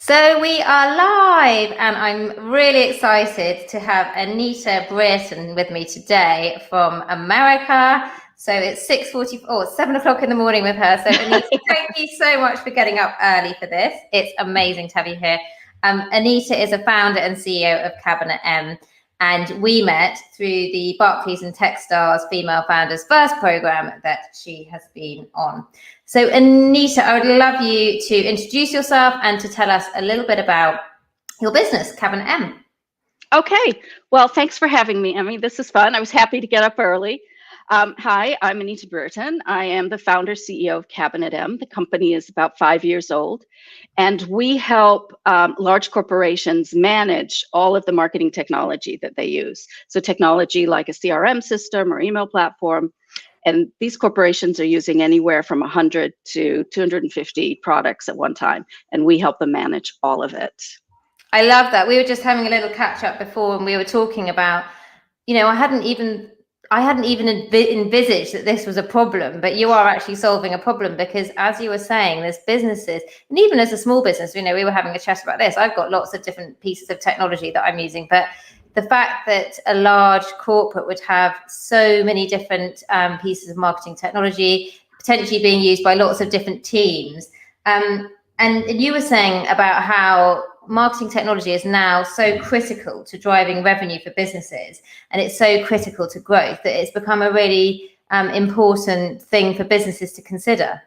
So we are live, and I'm really excited to have Anita Brereton with me today from America. So it's 6:44, it's 7 o'clock in the morning with her. So Anita, thank you so much for getting up early for this. It's amazing to have you here. Anita is a founder and CEO of Cabinet M, and we met through the Barclays and Textiles Female Founders First program that she has been on. So Anita, I would love you to introduce yourself and to tell us a little bit about your business, Cabinet M. Okay, well, thanks for having me, Emmy. This is fun. I was happy to get up early. Hi, I'm Anita Brereton. I am the founder CEO of Cabinet M. The company is about 5 years old, and we help large corporations manage all of the marketing technology that they use. So technology like a CRM system or email platform. And these corporations are using anywhere from 100 to 250 products at one time, and we help them manage all of it. I love that. We were just having a little catch up before, and we were talking about, I hadn't even envisaged that this was a problem, but you are actually solving a problem, because as you were saying, there's businesses, and even as a small business, we were having a chat about this. I've got lots of different pieces of technology that I'm using, but the fact that a large corporate would have so many different pieces of marketing technology potentially being used by lots of different teams. And you were saying about how marketing technology is now so critical to driving revenue for businesses, and it's so critical to growth that it's become a really important thing for businesses to consider.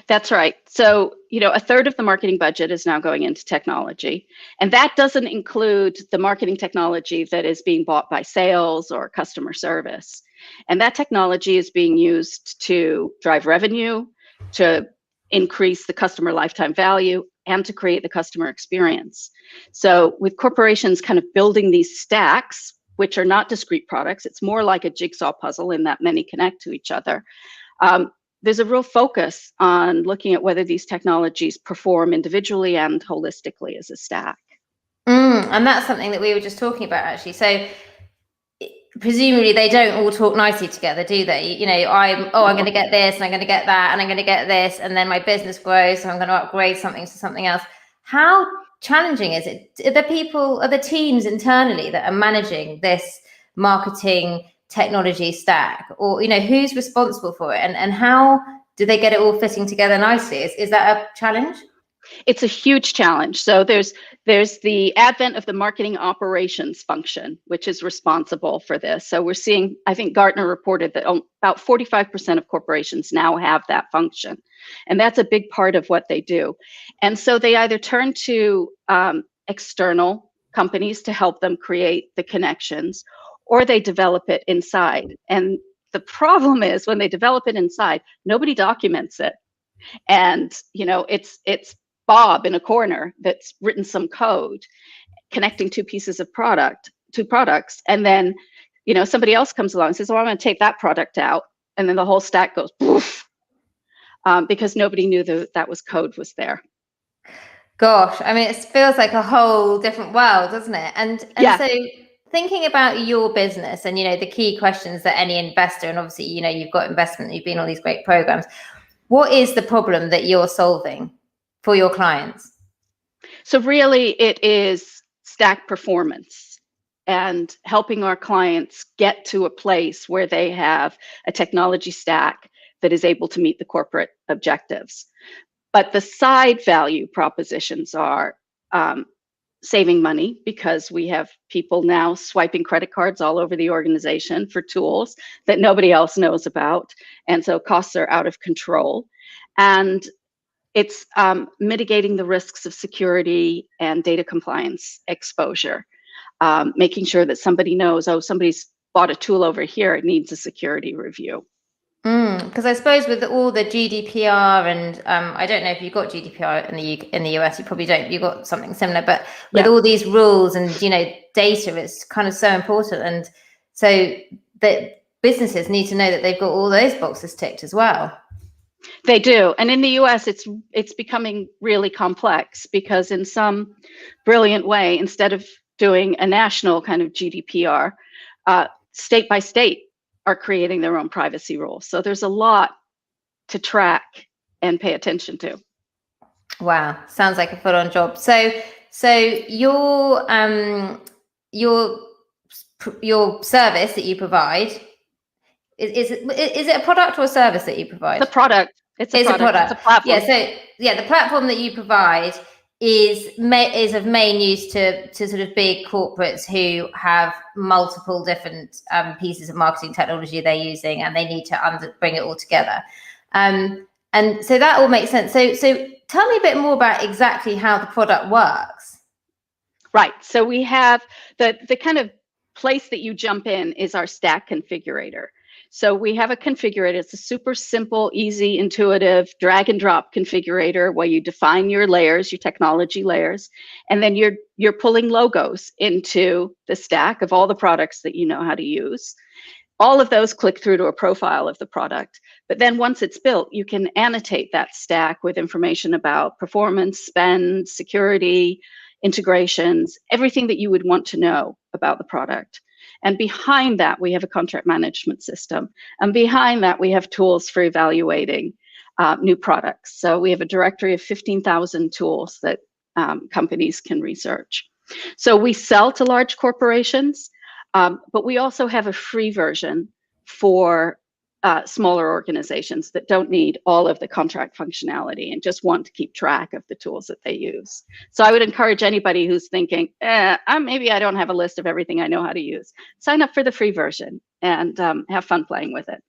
That's right. So, a third of the marketing budget is now going into technology. And that doesn't include the marketing technology that is being bought by sales or customer service. And that technology is being used to drive revenue, to increase the customer lifetime value, and to create the customer experience. So with corporations kind of building these stacks, which are not discrete products, it's more like a jigsaw puzzle in that many connect to each other. There's a real focus on looking at whether these technologies perform individually and holistically as a stack. And that's something that we were just talking about, actually. So presumably they don't all talk nicely together, do they? I'm going to get this, and I'm going to get that, and I'm going to get this, and then my business grows, so I'm going to upgrade something to something else. How challenging is it? Are the teams internally that are managing this marketing technology stack, or who's responsible for it, and how do they get it all fitting together nicely? Is that a challenge? It's a huge challenge. So there's the advent of the marketing operations function, which is responsible for this. So we're seeing, I think Gartner reported that about 45% of corporations now have that function. And that's a big part of what they do. And so they either turn to external companies to help them create the connections, or they develop it inside. And the problem is, when they develop it inside, nobody documents it. And it's Bob in a corner that's written some code connecting two products, and then somebody else comes along and says, "Oh, I'm going to take that product out," and then the whole stack goes poof, because nobody knew that was code was there. Gosh, it feels like a whole different world, doesn't it? And yeah. So thinking about your business and the key questions that any investor, and obviously you've got investment, you've been on these great programs, what is the problem that you're solving for your clients? So really it is stack performance and helping our clients get to a place where they have a technology stack that is able to meet the corporate objectives. But the side value propositions are saving money, because we have people now swiping credit cards all over the organization for tools that nobody else knows about. And so costs are out of control. And it's mitigating the risks of security and data compliance exposure, making sure that somebody knows, oh, somebody's bought a tool over here, it needs a security review. Because I suppose with all the GDPR, and I don't know if you've got GDPR in the US, you probably don't, you've got something similar, but with all these rules and data, it's kind of so important, and so that businesses need to know that they've got all those boxes ticked as well. They do, and in the US, it's becoming really complex, because in some brilliant way, instead of doing a national kind of GDPR, state by state are creating their own privacy rules. So there's a lot to track and pay attention to. Wow, sounds like a full-on job. So your service that you provide is it a product or a service that you provide? The product. It's a product. It's a platform. Yeah. So yeah, the platform that you provide is of main use to sort of big corporates who have multiple different pieces of marketing technology they're using, and they need to bring it all together. And so that all makes sense. So tell me a bit more about exactly how the product works. Right. So we have the kind of place that you jump in is our stack configurator. So we have a configurator. It's a super simple, easy, intuitive drag and drop configurator where you define your layers, your technology layers, and then you're pulling logos into the stack of all the products that you know how to use. All of those click through to a profile of the product. But then once it's built, you can annotate that stack with information about performance, spend, security, integrations, everything that you would want to know about the product. And behind that, we have a contract management system. And behind that, we have tools for evaluating new products. So we have a directory of 15,000 tools that companies can research. So we sell to large corporations, but we also have a free version for smaller organizations that don't need all of the contract functionality and just want to keep track of the tools that they use. So I would encourage anybody who's thinking, maybe I don't have a list of everything I know how to use. Sign up for the free version and have fun playing with it.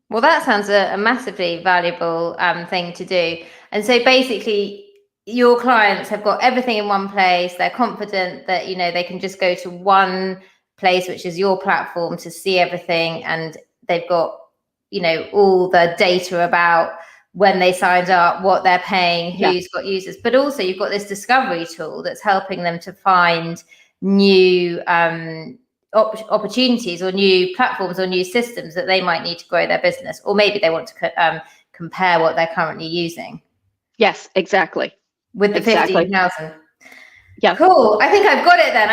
Well, that sounds a massively valuable thing to do. And so basically, your clients have got everything in one place. They're confident that, they can just go to one place, which is your platform, to see everything. And they've got, all the data about when they signed up, what they're paying, who's got users. But also you've got this discovery tool that's helping them to find new opportunities or new platforms or new systems that they might need to grow their business, or maybe they want to compare what they're currently using. Yes, exactly. With the 15,000. Yeah. Cool. I think I've got it then.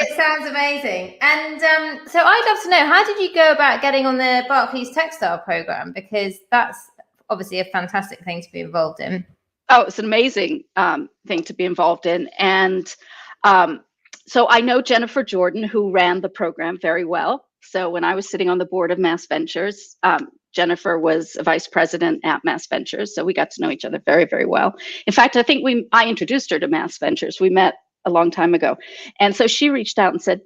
It sounds amazing. And so I'd love to know, how did you go about getting on the Barclays Textile program? Because that's obviously a fantastic thing to be involved in. Oh, it's an amazing thing to be involved in. And so I know Jennifer Jordan, who ran the program, very well. So when I was sitting on the board of Mass Ventures, Jennifer was a vice president at Mass Ventures. So we got to know each other very, very well. In fact, I think I introduced her to Mass Ventures. We met a long time ago. And so she reached out and said,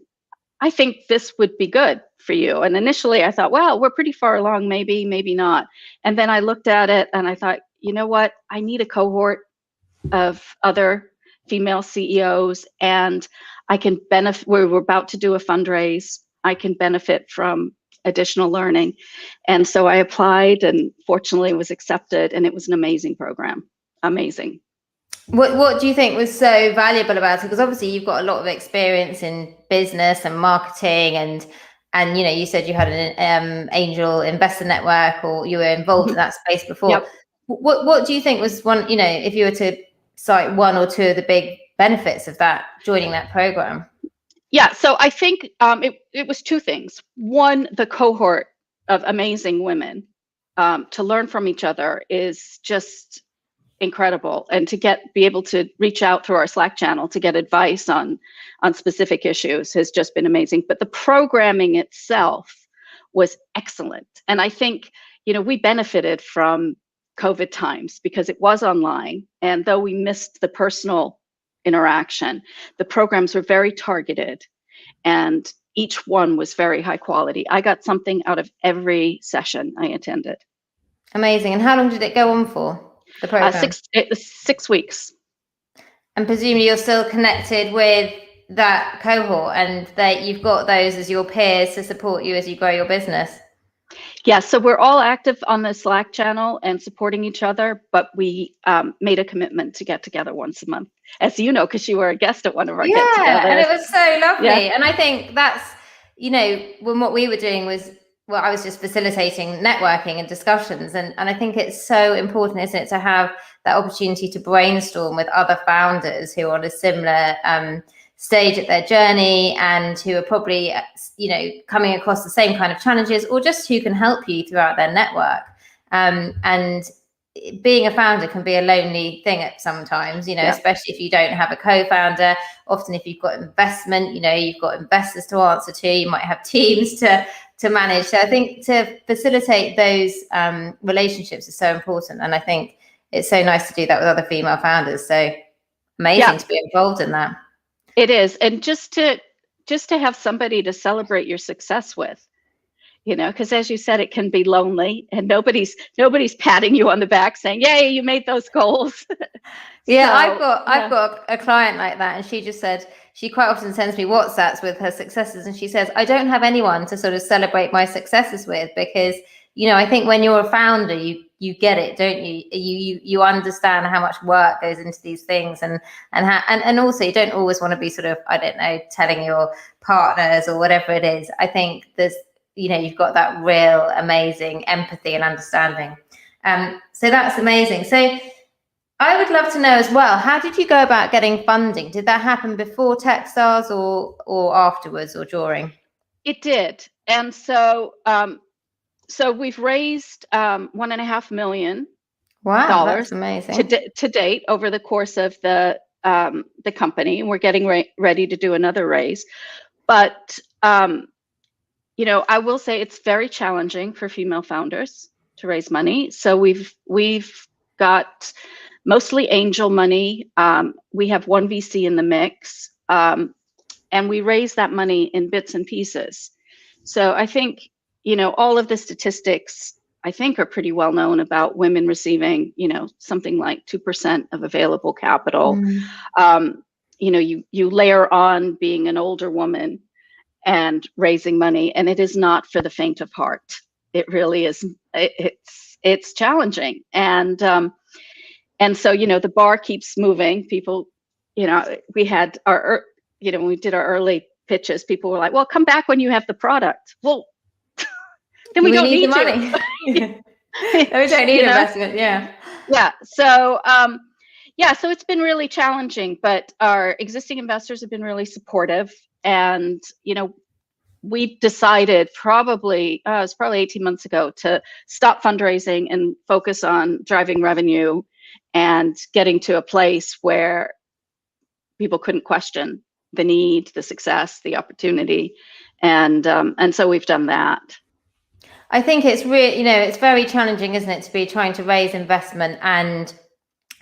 I think this would be good for you. And initially I thought, well, we're pretty far along, maybe not. And then I looked at it and I thought, you know what? I need a cohort of other female CEOs, and I can benefit. We're about to do a fundraise. I can benefit from additional learning. And so I applied and fortunately was accepted, and it was an amazing program. Amazing. What do you think was so valuable about it? Because obviously you've got a lot of experience in business and marketing, and you said you had an angel investor network, or you were involved in that space before. Yep. What do you think was one, if you were to cite one or two of the big benefits of that, joining that program? Yeah, so I think it was two things. One, the cohort of amazing women to learn from each other is just incredible, and to be able to reach out through our Slack channel to get advice on specific issues has just been amazing. But the programming itself was excellent, and I think we benefited from COVID times because it was online, and though we missed the personal interaction, the programs were very targeted and each one was very high quality. I got something out of every session I attended. Amazing. And how long did it go on for, the program? 6 weeks. And presumably you're still connected with that cohort, and that you've got those as your peers to support you as you grow your business. Yeah, so we're all active on the Slack channel and supporting each other, but we made a commitment to get together once a month, as you know, because you were a guest at one of our get-togethers. Yeah, and it was so lovely. Yeah. And I think that's, when what we were doing was, I was just facilitating networking and discussions, and I think it's so important, isn't it, to have that opportunity to brainstorm with other founders who are on a similar stage at their journey, and who are probably coming across the same kind of challenges, or just who can help you throughout their network. And being a founder can be a lonely thing at sometimes, you know, especially if you don't have a co-founder. Often if you've got investment, you know, you've got investors to answer to, you might have teams to manage. So I think to facilitate those relationships is so important. And I think it's so nice to do that with other female founders. So amazing to be involved in that. It is. And just to have somebody to celebrate your success with, you know, because as you said, it can be lonely and nobody's patting you on the back saying, yay, you made those goals. I've got a client like that, and she just said she quite often sends me WhatsApps with her successes, and she says, I don't have anyone to sort of celebrate my successes with, because, you know, I think when you're a founder, you get it, don't you? You understand how much work goes into these things, and also you don't always want to be sort of, I don't know, telling your partners or whatever it is. I think there's, you know, you've got that real amazing empathy and understanding. So that's amazing. So I would love to know as well, how did you go about getting funding? Did that happen before Textiles or afterwards or during? It did. And so we've raised $1.5 million. Wow, that's amazing. To date over the course of the company. We're getting ready to do another raise. But you know, I will say it's very challenging for female founders to raise money. So we've got mostly angel money. We have one VC in the mix, and we raise that money in bits and pieces. So I think, you know, all of the statistics, I think, are pretty well known about women receiving, you know, something like 2% of available capital. You know, you layer on being an older woman and raising money, and it is not for the faint of heart. It really is. It's challenging, and so, you know, the bar keeps moving. People, you know, we had our, you know, when we did our early pitches, people were like, "Well, come back when you have the product." Well, then we don't need the money. We don't need investment. Yeah. So so it's been really challenging, but our existing investors have been really supportive. And, you know, we decided it was probably 18 months ago to stop fundraising and focus on driving revenue and getting to a place where people couldn't question the need, the success, the opportunity. And so we've done that. I think it's really, you know, it's very challenging, isn't it, to be trying to raise investment and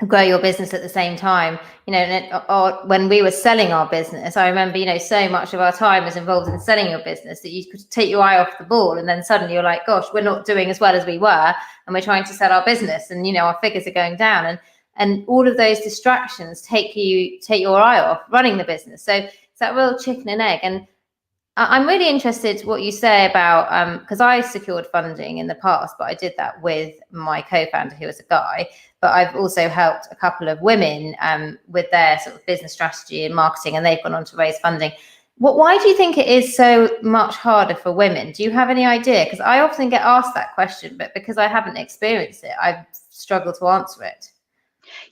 grow your business at the same time. You know, when we were selling our business, I remember, you know, so much of our time was involved in selling your business that you could take your eye off the ball, and then suddenly you're like, gosh, we're not doing as well as we were, and we're trying to sell our business, and, you know, our figures are going down, and all of those distractions take your eye off running the business. So it's that real chicken and egg. And I'm really interested what you say about, because I secured funding in the past, but I did that with my co-founder, who was a guy. But I've also helped a couple of women with their sort of business strategy and marketing, and they've gone on to raise funding. Why do you think it is so much harder for women? Do you have any idea? Because I often get asked that question, but because I haven't experienced it, I've struggled to answer it.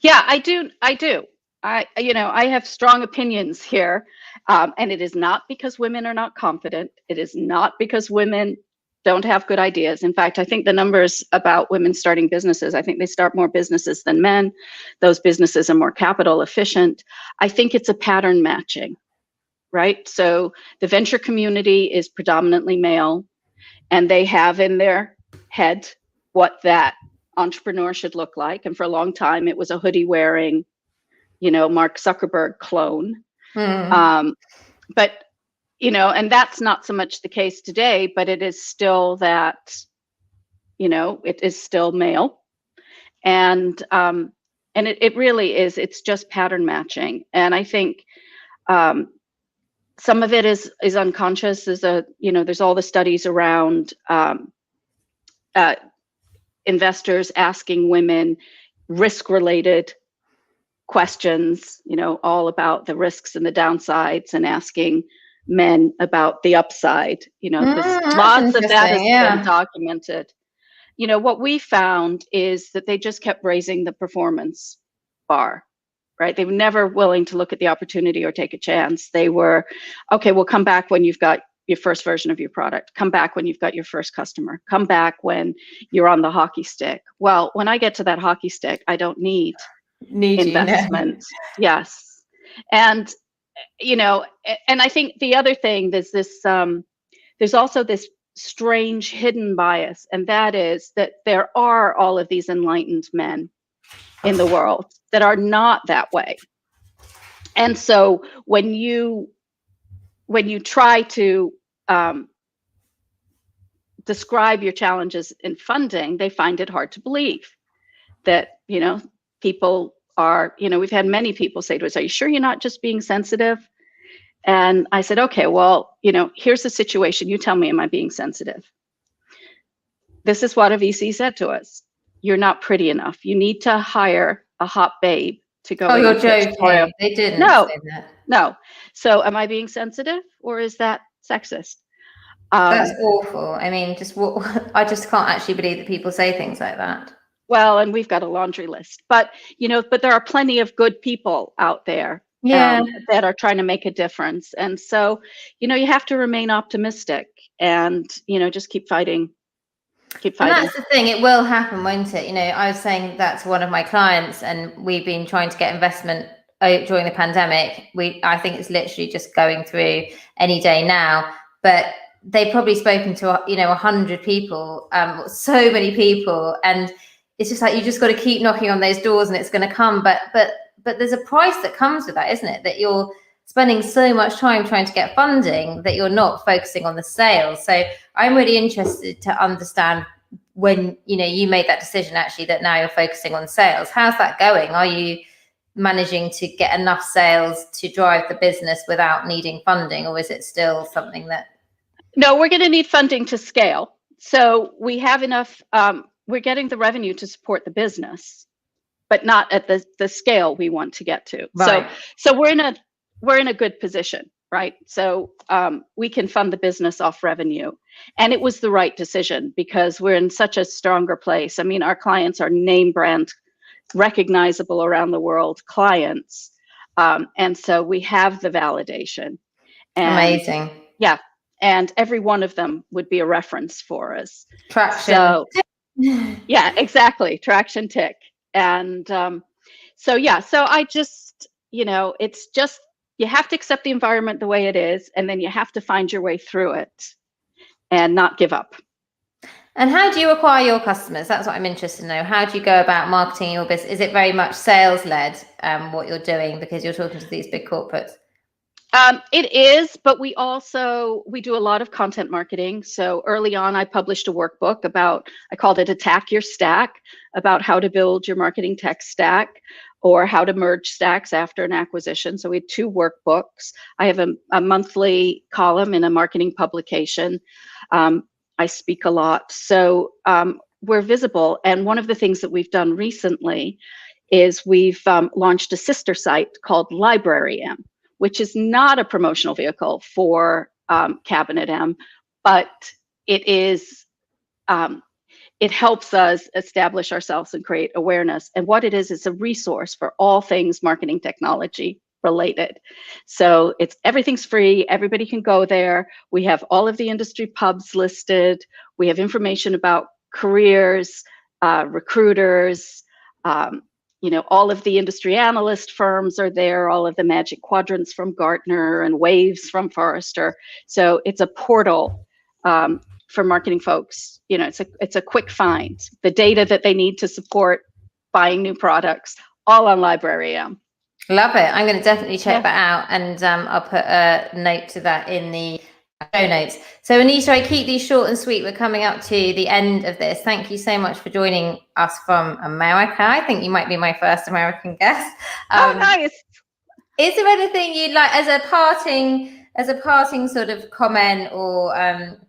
Yeah, I do. You know, I have strong opinions here. And it is not because women are not confident. It is not because women don't have good ideas. In fact, I think the numbers about women starting businesses, I think they start more businesses than men. Those businesses are more capital efficient. I think it's a pattern matching, right? So the venture community is predominantly male, and they have in their head what that entrepreneur should look like. And for a long time, it was a hoodie wearing, you know, Mark Zuckerberg clone. But, you know, and that's not so much the case today, but it is still that, you know, it is still male. And it really is, it's just pattern matching. And I think some of it is unconscious. There's all the studies around investors asking women risk-related questions, you know, all about the risks and the downsides, and asking men about the upside. You know, lots of that has been documented. You know, what we found is that they just kept raising the performance bar, right? They were never willing to look at the opportunity or take a chance. They were, okay, we'll come back when you've got your first version of your product. Come back when you've got your first customer. Come back when you're on the hockey stick. Well, when I get to that hockey stick, I don't need investment. Yes. And, and I think the other thing, there's also this strange hidden bias, and that is that there are all of these enlightened men in the world that are not that way. And so when you try to describe your challenges in funding, they find it hard to believe that, people are, we've had many people say to us, are you sure you're not just being sensitive? And I said, okay, well, here's the situation. You tell me, am I being sensitive? This is what a VC said to us. You're not pretty enough. You need to hire a hot babe to go. Oh, you're joking. They didn't say that. No. So am I being sensitive, or is that sexist? That's awful. I mean, I just can't actually believe that people say things like that. Well, and we've got a laundry list, but there are plenty of good people out there that are trying to make a difference. And so, you have to remain optimistic and, just keep fighting. And that's the thing, it will happen, won't it? I was saying that to one of my clients, and we've been trying to get investment during the pandemic. I think it's literally just going through any day now, but they've probably spoken to 100 people, so many people, and it's just like you just got to keep knocking on those doors and it's going to come. But there's a price that comes with that, isn't it? That you're spending so much time trying to get funding that you're not focusing on the sales. So I'm really interested to understand when you made that decision, actually, that now you're focusing on sales. How's that going? Are you managing to get enough sales to drive the business without needing funding, or is it still something that? No, we're going to need funding to scale. So we have enough. We're getting the revenue to support the business, but not at the scale we want to get to. Right. So we're in a good position, right? So we can fund the business off revenue, and it was the right decision because we're in such a stronger place. I mean, our clients are name brand, recognizable around the world clients, and so we have the validation. And amazing. Yeah, and every one of them would be a reference for us. Traction. So, yeah, exactly. Traction tick. And so I just, it's just, you have to accept the environment the way it is, and then you have to find your way through it and not give up. And how do you acquire your customers? That's what I'm interested to know. How do you go about marketing your business? Is it very much sales led, what you're doing, because you're talking to these big corporates? It is, but we do a lot of content marketing. So early on, I published a workbook I called it Attack Your Stack, about how to build your marketing tech stack or how to merge stacks after an acquisition. So we had 2 workbooks. I have a monthly column in a marketing publication. I speak a lot. So we're visible. And one of the things that we've done recently is we've launched a sister site called Library M, which is not a promotional vehicle for Cabinet M, but it is. It helps us establish ourselves and create awareness. And what it is a resource for all things marketing technology related. So everything's free. Everybody can go there. We have all of the industry pubs listed. We have information about careers, recruiters. All of the industry analyst firms are there, all of the magic quadrants from Gartner and waves from Forrester. So it's a portal for marketing folks. It's a quick find. The data that they need to support buying new products, all on Library M. Love it. I'm going to definitely check that out, and I'll put a note to that in the show notes. So Anita, I keep these short and sweet. We're coming up to the end of this. Thank you so much for joining us from America. I think you might be my first American guest. Oh, nice. Is there anything you'd like as a parting sort of comment or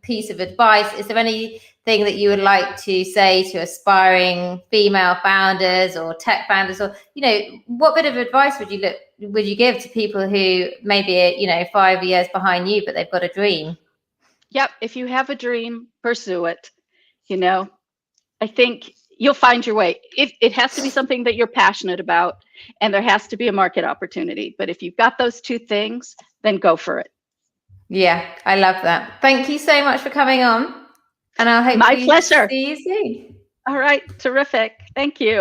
piece of advice? Is there anything that you would like to say to aspiring female founders or tech founders, or what bit of advice would you give to people who maybe are 5 years behind you but they've got a dream? Yep, if you have a dream, pursue it. I think you'll find your way. It has to be something that you're passionate about, and there has to be a market opportunity. But if you've got those 2 things, then go for it. Yeah, I love that. Thank you so much for coming on. And I'll hope My pleasure. see you soon. All right, terrific. Thank you.